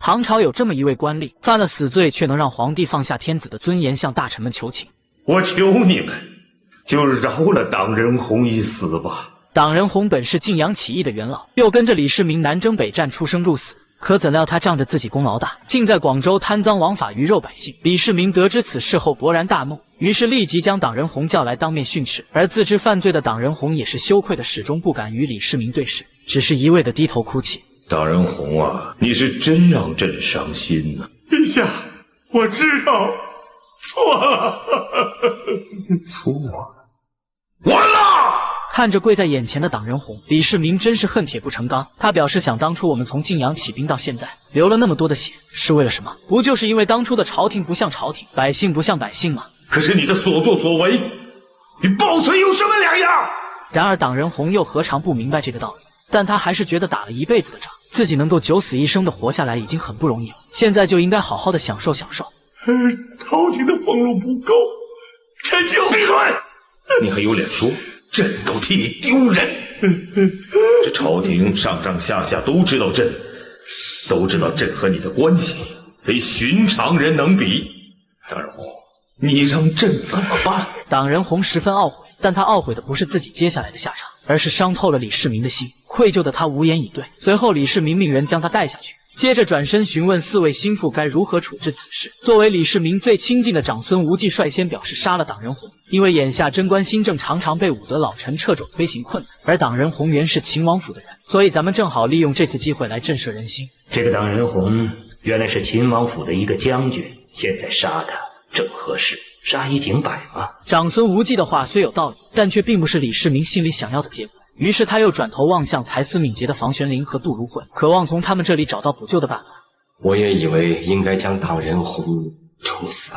唐朝有这么一位官吏，犯了死罪，却能让皇帝放下天子的尊严，向大臣们求情。我求你们，就饶了党人洪一死吧。党人洪本是晋阳起义的元老，又跟着李世民南征北战，出生入死。可怎料他仗着自己功劳大，竟在广州贪赃枉法，鱼肉百姓。李世民得知此事后勃然大怒，于是立即将党人洪叫来当面训斥。而自知犯罪的党人洪也是羞愧的，始终不敢与李世民对视，只是一味的低头哭泣。党人洪啊，你是真让朕伤心呐！陛下，我知道错了，错了，完了！看着跪在眼前的党人洪，李世民真是恨铁不成钢。他表示，想当初我们从晋阳起兵到现在，流了那么多的血，是为了什么？不就是因为当初的朝廷不像朝廷，百姓不像百姓吗？可是你的所作所为，与报存有什么两样？然而党人洪又何尝不明白这个道理？但他还是觉得打了一辈子的仗，自己能够九死一生的活下来已经很不容易了，现在就应该好好的享受享受。朝廷的俸禄不够，臣就闭嘴！你还有脸说？朕都替你丢人！这朝廷上上下下都知道朕和你的关系，非寻常人能比。党人洪，你让朕怎么办？党人洪十分懊悔，但他懊悔的不是自己接下来的下场，而是伤透了李世民的心。愧疚的他无言以对。随后李世民命人将他带下去，接着转身询问4位心腹该如何处置此事。作为李世民最亲近的长孙无忌率先表示杀了党人洪，因为眼下贞观新政常常被武德老臣掣肘推行困难，而党人洪原是秦王府的人，所以咱们正好利用这次机会来震慑人心。这个党人洪原来是秦王府的一个将军，现在杀他正合适，杀一儆百嘛。长孙无忌的话虽有道理，但却并不是李世民心里想要的结果。于是他又转头望向才思敏捷的房玄龄和杜如晦，渴望从他们这里找到补救的办法。我也以为应该将党人洪处死。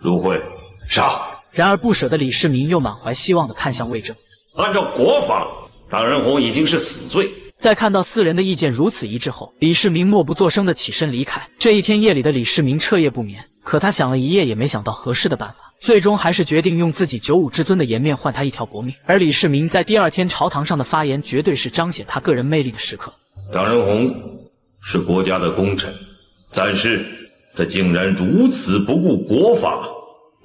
如晦，杀！然而不舍的李世民又满怀希望地看向魏征。按照国法，党人洪已经是死罪。在看到4人的意见如此一致后，李世民默不作声地起身离开。这一天夜里的李世民彻夜不眠，可他想了一夜也没想到合适的办法，最终还是决定用自己95至尊的颜面换他一条薄命。而李世民在第2天朝堂上的发言，绝对是彰显他个人魅力的时刻。党人洪是国家的功臣，但是他竟然如此不顾国法，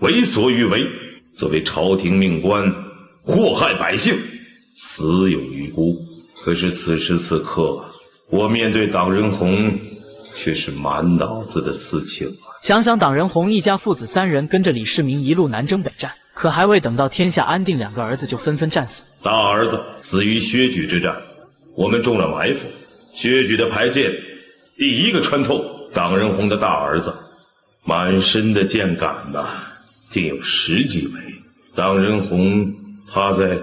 为所欲为，作为朝廷命官，祸害百姓，死有余辜。可是此时此刻，我面对党人洪却是满脑子的私情啊！想想党人洪一家父子3人跟着李世民一路南征北战，可还未等到天下安定，2个儿子就纷纷战死。大儿子死于薛举之战，我们中了埋伏，薛举的排箭第一个穿透党人洪的大儿子，满身的箭杆竟有10几枚。党人洪趴在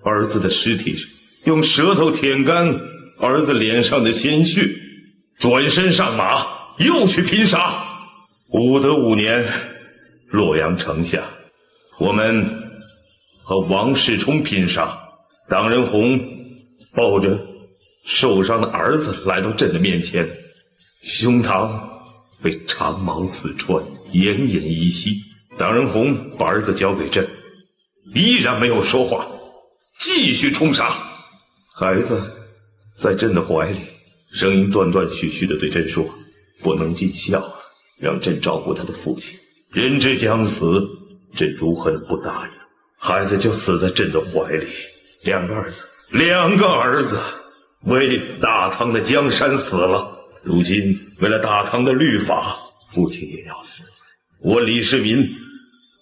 儿子的尸体上，用舌头舔干儿子脸上的鲜血，转身上马，又去拼杀。武德5年，洛阳城下，我们和王世充拼杀。党人洪抱着受伤的儿子来到朕的面前，胸膛被长矛刺穿，奄奄一息。党人洪把儿子交给朕，依然没有说话，继续冲杀。孩子在朕的怀里，声音断断续续地对朕说：“不能尽孝，让朕照顾他的父亲。人之将死，朕如何能不答应？”孩子就死在朕的怀里，两个儿子为大唐的江山死了，如今为了大唐的律法，父亲也要死。我李世民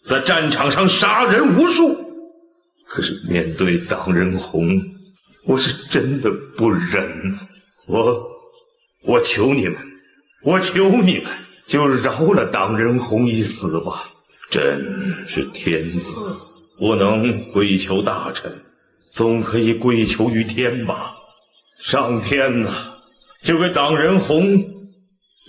在战场上杀人无数，可是面对党人洪，我是真的不忍。我求你们，就饶了党人洪一死吧。朕是天子，不能跪求大臣，总可以跪求于天吧。上天就给党人洪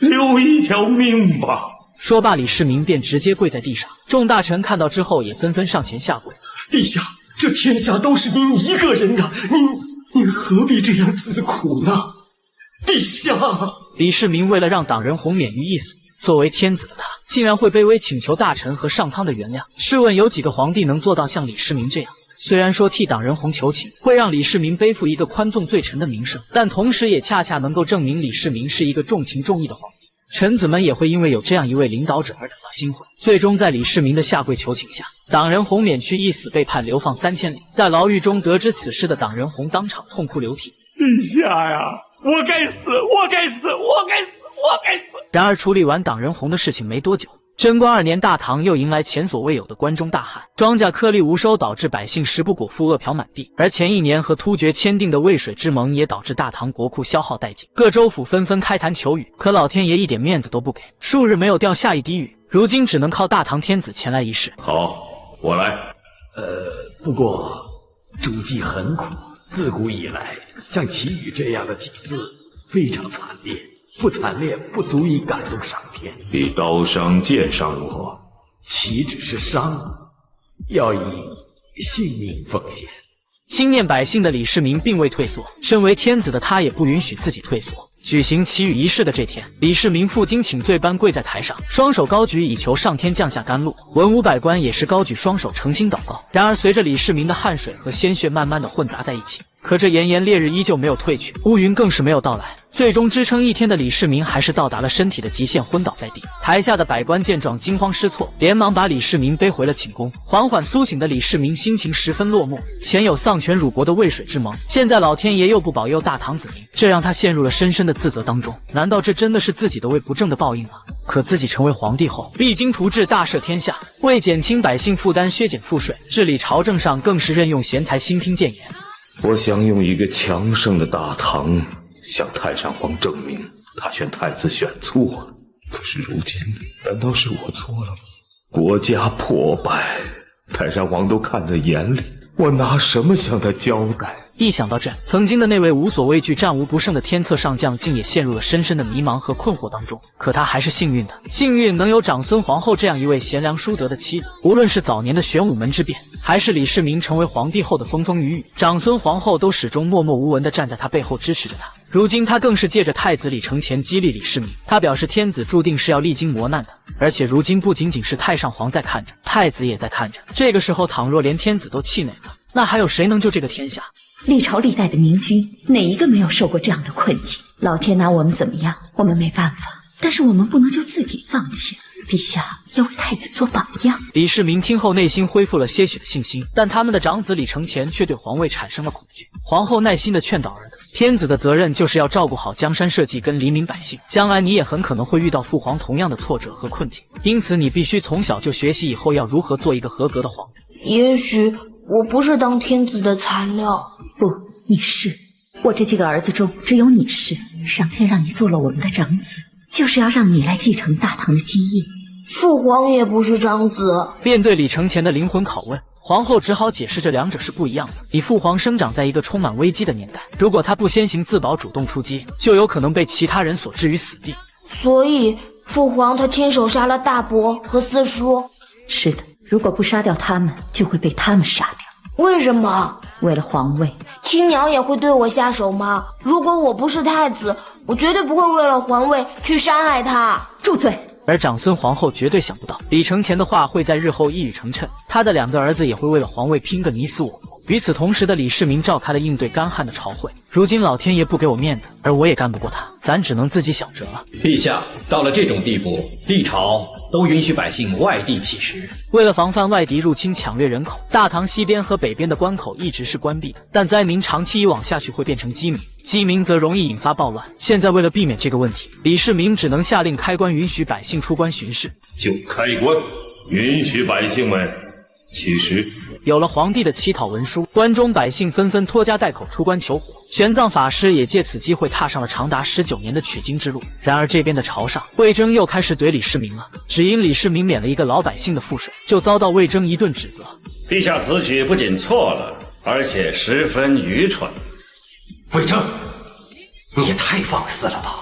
留一条命吧。说罢，李世民便直接跪在地上。众大臣看到之后，也纷纷上前下跪。陛下，这天下都是您一个人的，您何必这样自苦呢？陛下！李世民为了让党人洪免于一死，作为天子的他，竟然会卑微请求大臣和上苍的原谅。试问有几个皇帝能做到像李世民这样？虽然说替党人洪求情会让李世民背负一个宽纵罪臣的名声，但同时也恰恰能够证明李世民是一个重情重义的皇帝。臣子们也会因为有这样一位领导者而感到欣慰。最终在李世民的下跪求情下，党人洪免去一死，被判流放3000里。在牢狱中得知此事的党人洪当场痛哭流涕。陛下呀，我该死，我该死，我该死，我该死！然而处理完党人洪的事情没多久，贞观2年，大唐又迎来前所未有的关中大旱，庄稼颗粒无收，导致百姓食不果腹，饿殍满地。而前1年和突厥签订的渭水之盟，也导致大唐国库消耗殆尽。各州府纷纷开坛求雨，可老天爷一点面子都不给，数日没有掉下一滴雨。如今只能靠大唐天子前来一试。好，我来。不过诸暨很苦，自古以来，像祁瑀这样的祭祀非常惨烈，不惨烈不足以感动上天。比刀伤剑伤如何？岂止是伤，要以性命奉献。心念百姓的李世民并未退缩，身为天子的他也不允许自己退缩。举行祈雨仪式的这天，李世民负荆请罪般跪在台上，双手高举，以求上天降下甘露。文武百官也是高举双手诚心祷告。然而随着李世民的汗水和鲜血慢慢的混杂在一起，可这炎炎烈日依旧没有退去，乌云更是没有到来。最终支撑一天的李世民还是到达了身体的极限，昏倒在地。台下的百官见状惊慌失措，连忙把李世民背回了寝宫。缓缓苏醒的李世民心情十分落寞，前有丧权辱国的渭水之盟，现在老天爷又不保佑大唐子民，这让他陷入了深深的自责当中。难道这真的是自己的为不正的报应吗？可自己成为皇帝后，励精图治，大赦天下，为减轻百姓负担，削减赋税，治理朝政上更是任用贤才，心听谏言。我想用一个强盛的大唐向太上皇证明，他选太子选错了。可是如今，难道是我错了吗？国家破败，太上皇都看在眼里，我拿什么向他交代？一想到这，曾经的那位无所畏惧、战无不胜的天策上将，竟也陷入了深深的迷茫和困惑当中。可他还是幸运的，幸运能有长孙皇后这样一位贤良淑德的妻子。无论是早年的玄武门之变，还是李世民成为皇帝后的风风雨雨，长孙皇后都始终默默无闻地站在他背后支持着他。如今他更是借着太子李承乾激励李世民，他表示天子注定是要历经磨难的，而且如今不仅仅是太上皇在看着，太子也在看着。这个时候倘若连天子都气馁了，那还有谁能救这个天下？历朝历代的明君，哪一个没有受过这样的困境？老天拿我们怎么样，我们没办法，但是我们不能就自己放弃。陛下要为太子做榜样。李世民听后内心恢复了些许的信心，但他们的长子李承乾却对皇位产生了恐惧。皇后耐心地劝导儿子，天子的责任就是要照顾好江山社稷跟黎民百姓，将来你也很可能会遇到父皇同样的挫折和困境，因此你必须从小就学习以后要如何做一个合格的皇帝。也许我不是当天子的材料。不，你是。我这几个儿子中只有你是。上天让你做了我们的长子，就是要让你来继承大唐的基业。父皇也不是长子。面对李承乾的灵魂拷问，皇后只好解释这两者是不一样的。你父皇生长在一个充满危机的年代，如果他不先行自保，主动出击，就有可能被其他人所置于死地。所以父皇他亲手杀了大伯和四叔。是的，如果不杀掉他们，就会被他们杀掉。为什么？为了皇位。亲娘也会对我下手吗？如果我不是太子，我绝对不会为了皇位去伤害他。住嘴！而长孙皇后绝对想不到，李承乾的话会在日后一语成谶，他的两个儿子也会为了皇位拼个你死我活。与此同时的李世民召开了应对干旱的朝会。如今老天爷不给我面子，而我也干不过他，咱只能自己想辙了。陛下，到了这种地步，历朝都允许百姓外地乞食。为了防范外敌入侵抢掠人口，大唐西边和北边的关口一直是关闭的，但灾民长期以往下去会变成饥民，饥民则容易引发暴乱。现在为了避免这个问题，李世民只能下令开关，允许百姓出关巡视。就开关，允许百姓们乞食。有了皇帝的乞讨文书，关中百姓纷纷拖家带口出关求活。玄奘法师也借此机会踏上了长达19年的取经之路。然而这边的朝上，魏征又开始怼李世民了，只因李世民免了一个老百姓的赋税，就遭到魏征一顿指责。陛下此举不仅错了，而且十分愚蠢。魏征，你也太放肆了吧！